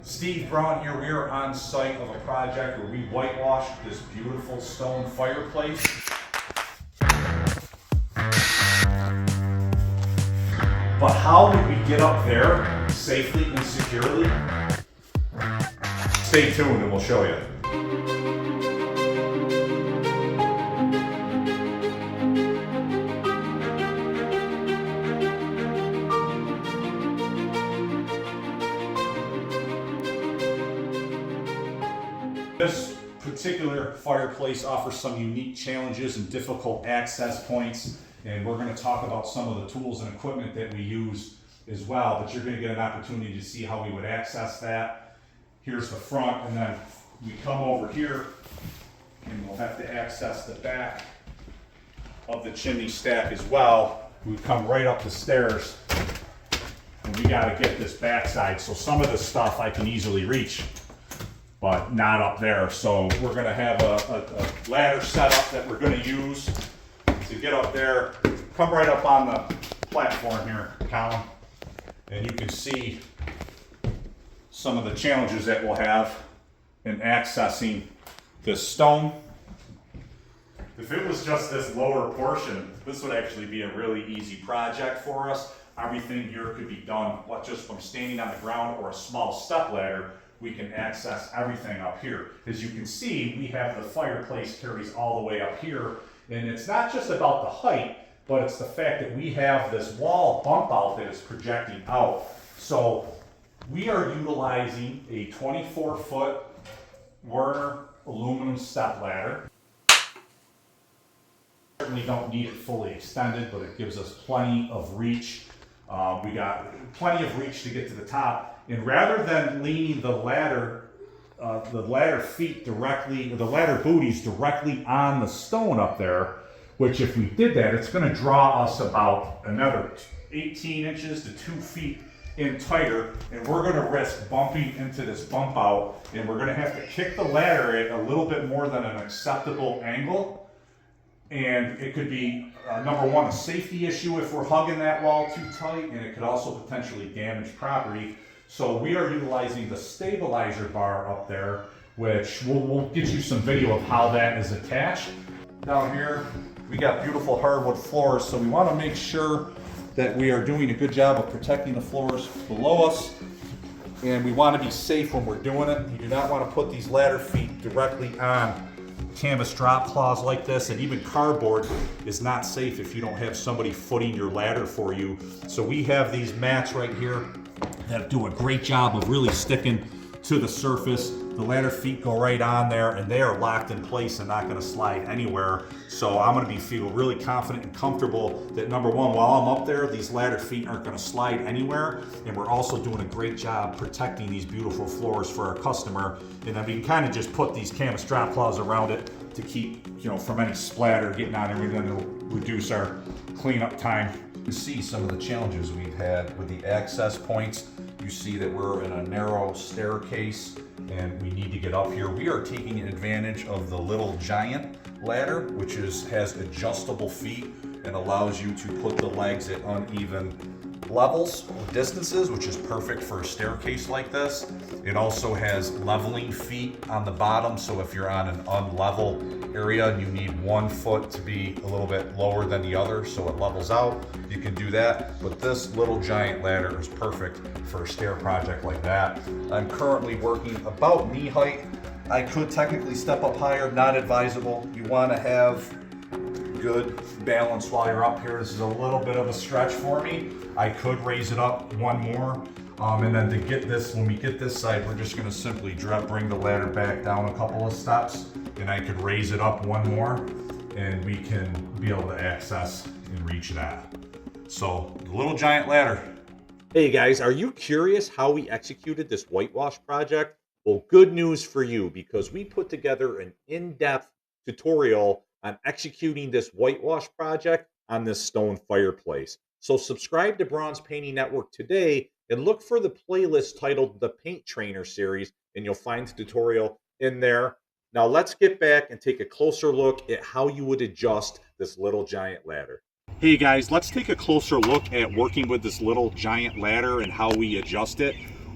Steve Braun here. We are on site of a project where we whitewashed this beautiful stone fireplace. But how did we get up there safely and securely? Stay tuned and we'll show you. This particular fireplace offers some unique challenges and difficult access points, and we're going to talk about some of the tools and equipment that we use as well, but you're going to get an opportunity to see how we would access that. Here's the front, and then we come over here and we'll have to access the back of the chimney stack as well. We come right up the stairs and we got to get this backside, so some of this stuff I can easily reach, but not up there. So we're gonna have a ladder setup that we're gonna use to get up there. Come right up on the platform here, Colin, and you can see some of the challenges that we'll have in accessing this stone. If it was just this lower portion, this would actually be a really easy project for us. Everything here could be done just from standing on the ground or a small step ladder. We can access everything up here. As you can see, we have the fireplace carries all the way up here, and it's not just about the height, but it's the fact that we have this wall bump out that is projecting out. So we are utilizing a 24-foot Werner aluminum step ladder. Certainly don't need it fully extended, but it gives us plenty of reach. We got plenty of reach to get to the top. And rather than leaning the ladder feet directly, the ladder booties directly on the stone up there, which if we did that, it's going to draw us about another 18 inches to 2 feet in tighter, and we're going to risk bumping into this bump out, and we're going to have to kick the ladder at a little bit more than an acceptable angle. And it could be, number one, a safety issue if we're hugging that wall too tight, and it could also potentially damage property. So we are utilizing the stabilizer bar up there, which we'll get you some video of how that is attached. Down here, we got beautiful hardwood floors, so we want to make sure that we are doing a good job of protecting the floors below us. And we want to be safe when we're doing it. You do not want to put these ladder feet directly on canvas drop cloths like this, and even cardboard is not safe if you don't have somebody footing your ladder for you. So we have these mats right here that do a great job of really sticking to the surface. The ladder feet go right on there, and they are locked in place and not going to slide anywhere. So I'm going to feel really confident and comfortable that, number one, while I'm up there, these ladder feet aren't going to slide anywhere, and we're also doing a great job protecting these beautiful floors for our customer. And then we can kind of just put these canvas drop cloths around it to keep, from any splatter getting on everything. It'll reduce our cleanup time. You see some of the challenges we've had with the access points. You see that we're in a narrow staircase and we need to get up here. We are taking advantage of the little giant ladder, which has adjustable feet and allows you to put the legs at uneven levels or distances, which is perfect for a staircase like this. It also has leveling feet on the bottom, so if you're on an unlevel area and you need 1 foot to be a little bit lower than the other so it levels out, you can do that. But this little giant ladder is perfect for a stair project like that. I'm currently working about knee height. I could technically step up higher, not advisable. You want to have good balance while you're up here. This is a little bit of a stretch for me. I could raise it up one more, and then to get this, when we get this side, we're just going to simply bring the ladder back down a couple of steps, and I could raise it up one more, and we can be able to access and reach that. So the little giant ladder. Hey guys, are you curious how we executed this whitewash project? Well, good news for you, because we put together an in-depth tutorial on executing this whitewash project on this stone fireplace. So subscribe to Braun's Painting Network today and look for the playlist titled The Paint Trainer Series, and you'll find the tutorial in there. Now let's get back and take a closer look at how you would adjust this little giant ladder. Hey guys, let's take a closer look at working with this little giant ladder and how we adjust it.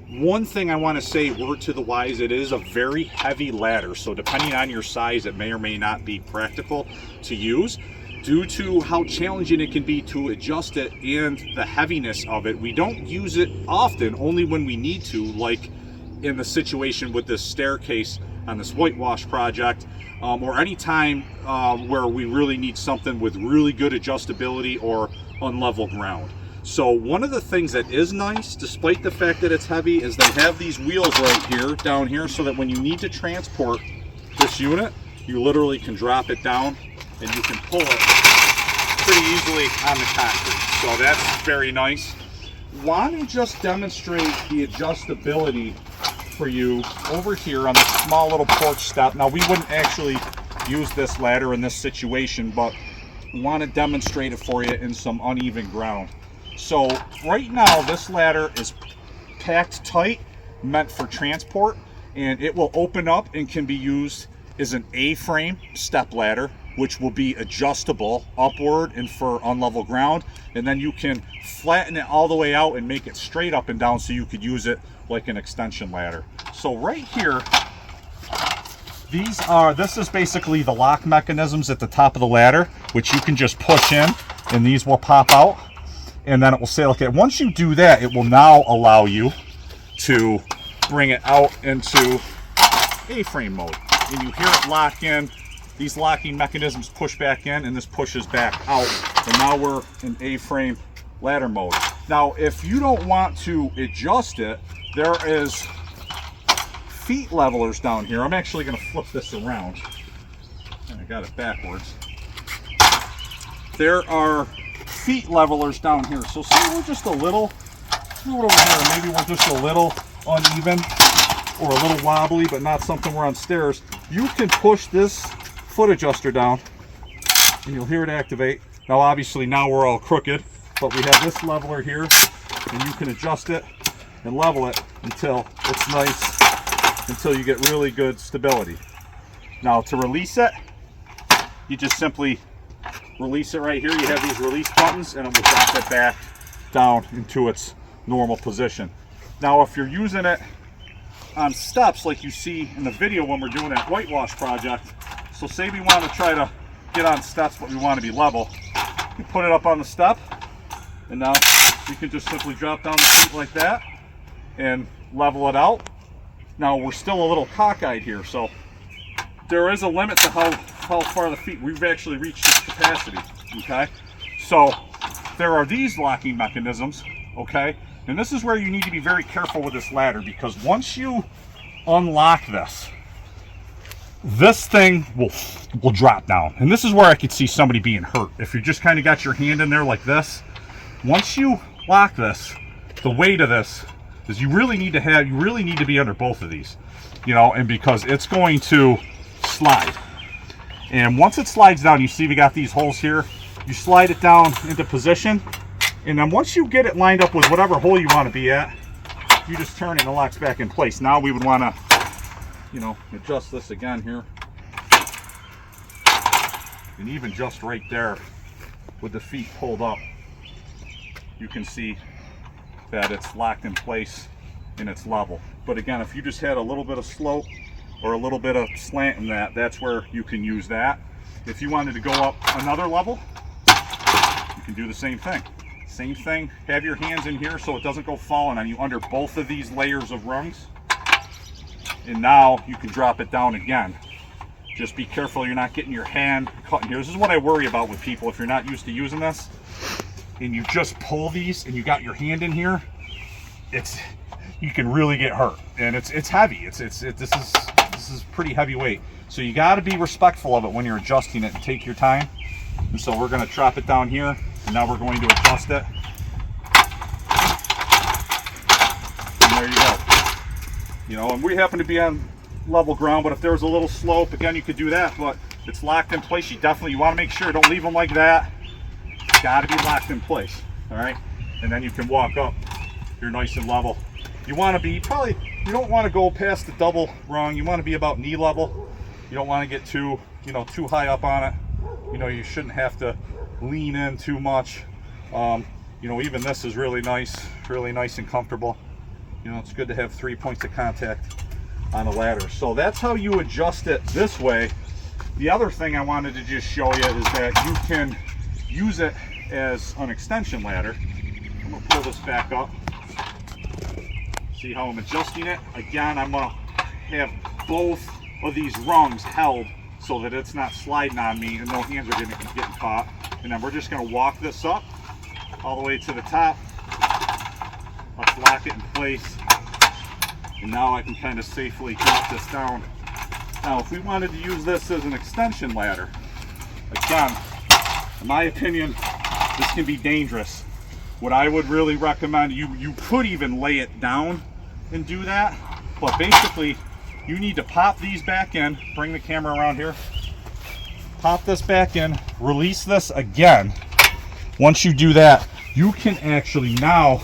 One thing I want to say, word to the wise, it is a very heavy ladder. So depending on your size, it may or may not be practical to use. Due to how challenging it can be to adjust it and the heaviness of it, we don't use it often, only when we need to, like in the situation with this staircase on this whitewash project, or any time where we really need something with really good adjustability or unlevel ground. So one of the things that is nice, despite the fact that it's heavy, is they have these wheels right here, down here, so that when you need to transport this unit, you literally can drop it down and you can pull it pretty easily on the concrete. So that's very nice. Want to just demonstrate the adjustability for you over here on this small little porch step. Now we wouldn't actually use this ladder in this situation, but we want to demonstrate it for you in some uneven ground. So right now this ladder is packed tight, meant for transport, and it will open up and can be used as an A-frame step ladder, which will be adjustable upward and for unlevel ground, and then you can flatten it all the way out and make it straight up and down so you could use it like an extension ladder. So right here, this is basically the lock mechanisms at the top of the ladder, which you can just push in and these will pop out, and then it will say, okay, once you do that, it will now allow you to bring it out into A-frame mode. And you hear it lock in. These locking mechanisms push back in and this pushes back out. And now we're in A-frame ladder mode. Now, if you don't want to adjust it, there is feet levelers down here. I'm actually going to flip this around. I got it backwards. There are feet levelers down here. So say we're just a little, over here, maybe we're just a little uneven or a little wobbly, but not something we're on stairs. You can push this foot adjuster down and you'll hear it activate. Now obviously now we're all crooked, but we have this leveler here and you can adjust it and level it until it's nice, until you get really good stability. Now to release it, you just simply release it right here. You have these release buttons and it will drop it back down into its normal position. Now if you're using it on steps like you see in the video when we're doing that whitewash project, so say we want to try to get on steps but we want to be level, you put it up on the step and now you can just simply drop down the feet like that and level it out. Now we're still a little cockeyed here, so there is a limit to how far the feet, we've actually reached this capacity, okay? So there are these locking mechanisms, okay? And this is where you need to be very careful with this ladder, because once you unlock this, this thing will drop down. And this is where I could see somebody being hurt. If you just kind of got your hand in there like this, once you lock this, the weight of this is you really need to be under both of these, you know, and because it's going to slide. And once it slides down, you see we got these holes here, you slide it down into position, and then once you get it lined up with whatever hole you want to be at, you just turn it and it locks back in place. Now we would want to, you know, adjust this again here, and even just right there with the feet pulled up, you can see that it's locked in place and it's level. But again, if you just had a little bit of slope or a little bit of slant in that, that's where you can use that. If you wanted to go up another level, you can do the same thing. Same thing, have your hands in here so it doesn't go falling on you under both of these layers of rungs. And now you can drop it down again. Just be careful you're not getting your hand caught in here. This is what I worry about with people if you're not used to using this and you just pull these and you got your hand in here, you can really get hurt. And it's heavy. This is pretty heavy weight. So you got to be respectful of it when you're adjusting it and take your time. And so we're going to drop it down here, and now we're going to adjust it. And there you go. You know, and we happen to be on level ground, but if there was a little slope, again, you could do that, but it's locked in place. You want to make sure, don't leave them like that. It's got to be locked in place, all right? And then you can walk up. You're nice and level. You want to be, you don't want to go past the double rung. You want to be about knee level. You don't want to get too high up on it. You know, you shouldn't have to lean in too much. You know, even this is really nice and comfortable. You know, it's good to have 3 points of contact on a ladder. So that's how you adjust it this way. The other thing I wanted to just show you is that you can use it as an extension ladder. I'm gonna pull this back up. See how I'm adjusting it? Again, I'm gonna have both of these rungs held so that it's not sliding on me and no hands are getting caught. And then we're just gonna walk this up all the way to the top. Let's lock it in place. And now I can kind of safely drop this down. Now, if we wanted to use this as an extension ladder, again, in my opinion, this can be dangerous. What I would really recommend, you could even lay it down and do that, but basically you need to pop these back in, bring the camera around here, pop this back in, release this again. Once you do that, you can actually now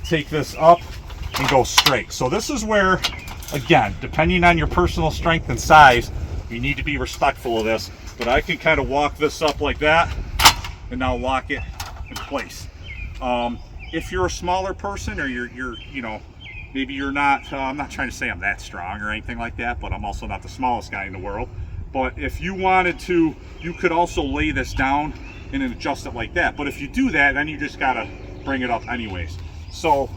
take this up and go straight. So this is where, again, depending on your personal strength and size, you need to be respectful of this, but I can kind of walk this up like that and now lock it in place. If you're a smaller person, or you're you know, maybe you're not, I'm not trying to say I'm that strong or anything like that, but I'm also not the smallest guy in the world. But if you wanted to, you could also lay this down and then adjust it like that. But if you do that, then you just gotta bring it up anyways. So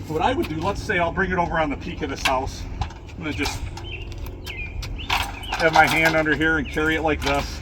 what I would do, let's say I'll bring it over on the peak of this house. I'm gonna just have my hand under here and carry it like this.